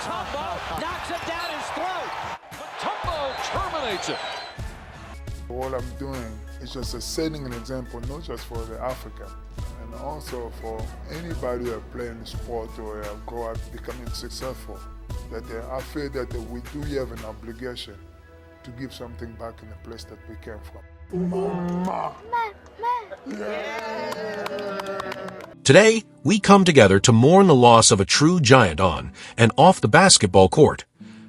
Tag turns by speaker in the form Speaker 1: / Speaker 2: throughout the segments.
Speaker 1: Mutombo knocks it down his throat. Mutombo terminates it.
Speaker 2: What I'm doing is just setting an example, not just for the African, and also for anybody who are playing sport or grow up becoming successful, that I feel that we do have an obligation to give something back in the place that we came from.
Speaker 3: Today, we come together to mourn the loss of a true giant on and off the basketball court,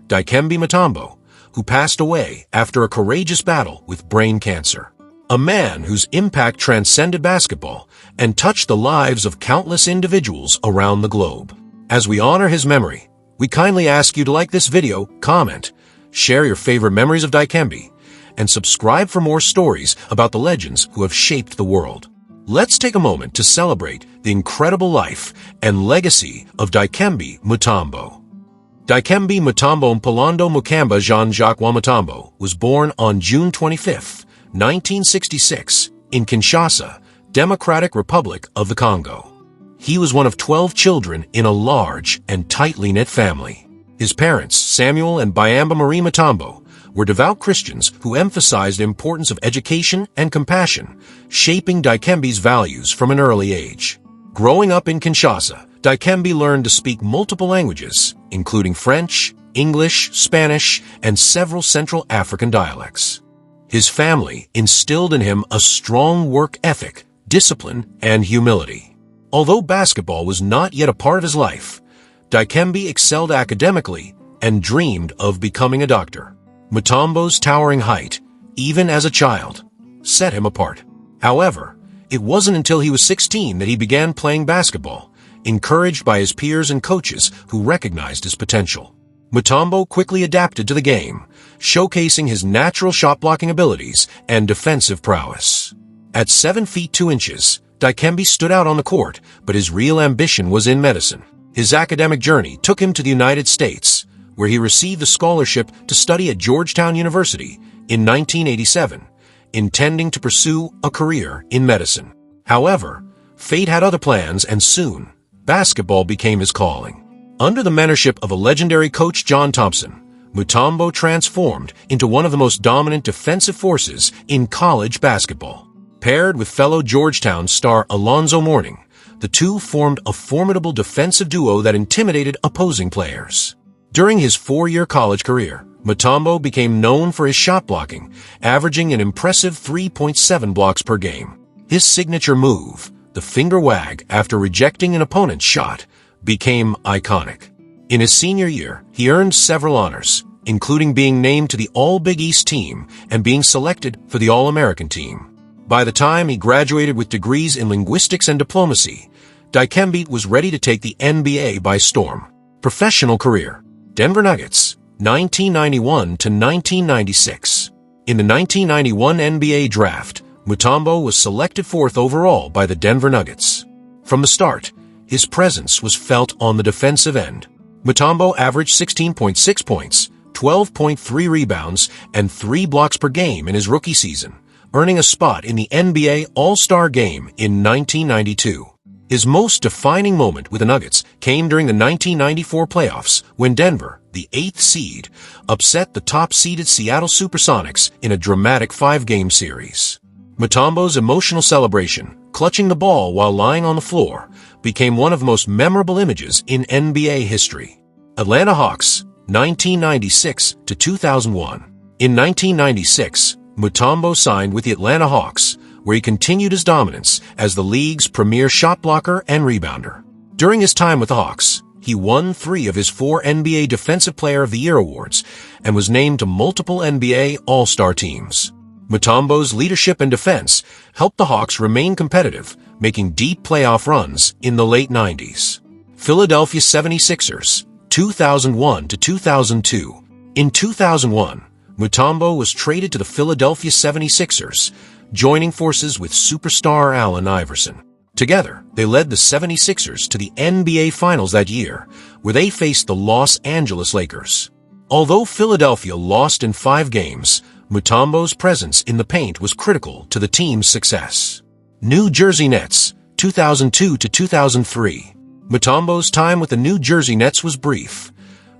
Speaker 3: Dikembe Mutombo, who passed away after a courageous battle with brain cancer. A man whose impact transcended basketball and touched the lives of countless individuals around the globe. As we honor his memory, we kindly ask you to like this video, comment, share your favorite memories of Dikembe, and subscribe for more stories about the legends who have shaped the world. Let's take a moment to celebrate the incredible life and legacy of Dikembe Mutombo. Dikembe Mutombo Mpolando Mukamba Jean-Jacques Mutombo was born on June 25, 1966, in Kinshasa, Democratic Republic of the Congo. He was one of 12 children in a large and tightly knit family. His parents, Samuel and Byamba Marie Mutombo, were devout Christians who emphasized the importance of education and compassion, shaping Dikembe's values from an early age. Growing up in Kinshasa, Dikembe learned to speak multiple languages, including French, English, Spanish, and several Central African dialects. His family instilled in him a strong work ethic, discipline, and humility. Although basketball was not yet a part of his life, Dikembe excelled academically and dreamed of becoming a doctor. Mutombo's towering height, even as a child, set him apart. However, it wasn't until he was 16 that he began playing basketball, encouraged by his peers and coaches who recognized his potential. Mutombo quickly adapted to the game, showcasing his natural shot-blocking abilities and defensive prowess. At 7 feet 2 inches, Dikembe stood out on the court, but his real ambition was in medicine. His academic journey took him to the United States, where he received a scholarship to study at Georgetown University in 1987, intending to pursue a career in medicine. However, fate had other plans, and soon, basketball became his calling. Under the mentorship of a legendary coach, John Thompson, Mutombo transformed into one of the most dominant defensive forces in college basketball. Paired with fellow Georgetown star Alonzo Mourning, the two formed a formidable defensive duo that intimidated opposing players. During his 4-year college career, Mutombo became known for his shot blocking, averaging an impressive 3.7 blocks per game. His signature move, the finger wag after rejecting an opponent's shot, became iconic. In his senior year, he earned several honors, including being named to the All-Big East team and being selected for the All-American team. By the time he graduated with degrees in linguistics and diplomacy, Dikembe was ready to take the NBA by storm. Professional career: Denver Nuggets, 1991 to 1996. In the 1991 NBA draft, Mutombo was selected 4th overall by the Denver Nuggets. From the start, his presence was felt on the defensive end. Mutombo averaged 16.6 points, 12.3 rebounds, and 3 blocks per game in his rookie season, earning a spot in the NBA All-Star Game in 1992. His most defining moment with the Nuggets came during the 1994 playoffs when Denver, the 8th seed, upset the top-seeded Seattle Supersonics in a dramatic 5-game series. Mutombo's emotional celebration, clutching the ball while lying on the floor, became one of the most memorable images in NBA history. Atlanta Hawks, 1996 to 2001. In 1996, Mutombo signed with the Atlanta Hawks, where he continued his dominance as the league's premier shot blocker and rebounder. During his time with the Hawks, he won 3 of his 4 NBA Defensive Player of the Year awards and was named to multiple NBA All-Star teams. Mutombo's leadership and defense helped the Hawks remain competitive, making deep playoff runs in the late 90s. Philadelphia 76ers, 2001 to 2002. In 2001, Mutombo was traded to the Philadelphia 76ers, joining forces with superstar Allen Iverson. Together, they led the 76ers to the NBA Finals that year, where they faced the Los Angeles Lakers. Although Philadelphia lost in 5 games, Mutombo's presence in the paint was critical to the team's success. New Jersey Nets, 2002 to 2003. Mutombo's time with the New Jersey Nets was brief,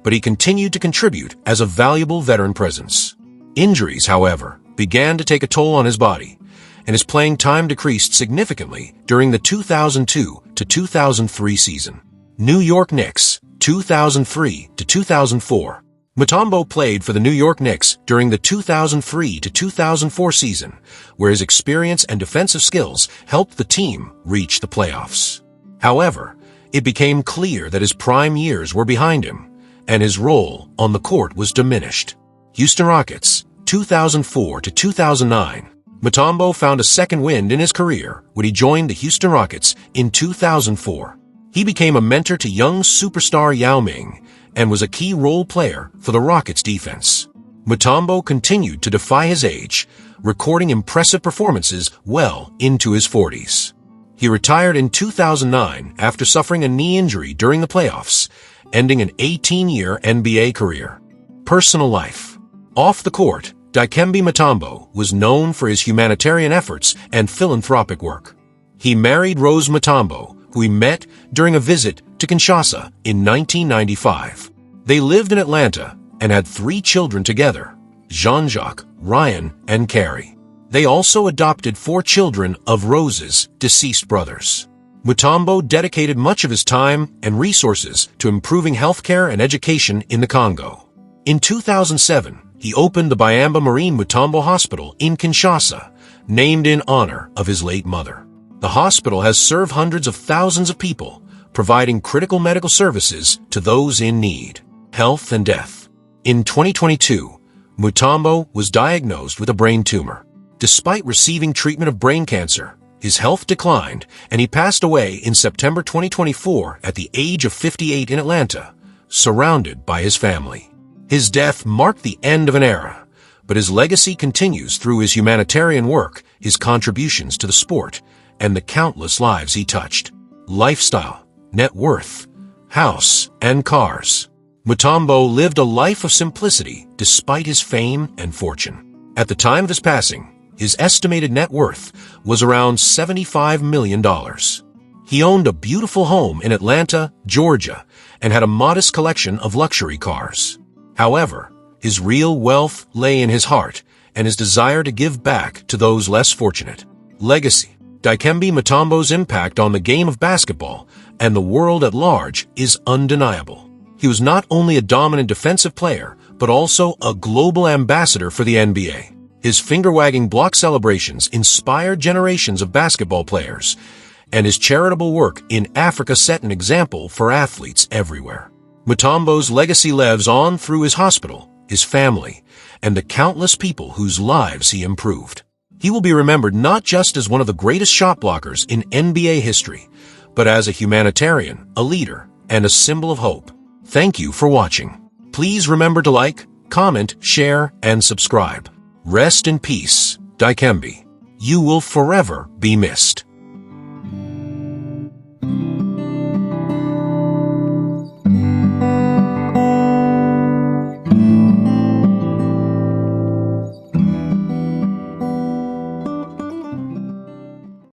Speaker 3: but he continued to contribute as a valuable veteran presence. Injuries, however, began to take a toll on his body, and his playing time decreased significantly during the 2002 to 2003 season. New York Knicks, 2003 to 2004. Mutombo played for the New York Knicks during the 2003 to 2004 season, where his experience and defensive skills helped the team reach the playoffs. However, it became clear that his prime years were behind him, and his role on the court was diminished. Houston Rockets, 2004 to 2009. Mutombo found a second wind in his career when he joined the Houston Rockets in 2004. He became a mentor to young superstar Yao Ming and was a key role player for the Rockets' defense. Mutombo continued to defy his age, recording impressive performances well into his 40s. He retired in 2009 after suffering a knee injury during the playoffs, ending an 18-year NBA career. Personal life. Off the court, Dikembe Mutombo was known for his humanitarian efforts and philanthropic work. He married Rose Mutombo, who he met during a visit to Kinshasa in 1995. They lived in Atlanta and had 3 children together, Jean-Jacques, Ryan, and Carrie. They also adopted 4 children of Rose's deceased brothers. Mutombo dedicated much of his time and resources to improving healthcare and education in the Congo. In 2007, he opened the Biamba Marine Mutombo Hospital in Kinshasa, named in honor of his late mother. The hospital has served hundreds of thousands of people, providing critical medical services to those in need. Health and death. In 2022, Mutombo was diagnosed with a brain tumor. Despite receiving treatment of brain cancer, his health declined and he passed away in September 2024 at the age of 58 in Atlanta, surrounded by his family. His death marked the end of an era, but his legacy continues through his humanitarian work, his contributions to the sport, and the countless lives he touched. Lifestyle, net worth, house, and cars. Mutombo lived a life of simplicity despite his fame and fortune. At the time of his passing, his estimated net worth was around $75 million. He owned a beautiful home in Atlanta, Georgia, and had a modest collection of luxury cars. However, his real wealth lay in his heart and his desire to give back to those less fortunate. Legacy. Dikembe Mutombo's impact on the game of basketball and the world at large is undeniable. He was not only a dominant defensive player, but also a global ambassador for the NBA. His finger-wagging block celebrations inspired generations of basketball players, and his charitable work in Africa set an example for athletes everywhere. Mutombo's legacy lives on through his hospital, his family, and the countless people whose lives he improved. He will be remembered not just as one of the greatest shot blockers in NBA history, but as a humanitarian, a leader, and a symbol of hope. Thank you for watching. Please remember to like, comment, share, and subscribe. Rest in peace, Dikembe. You will forever be missed.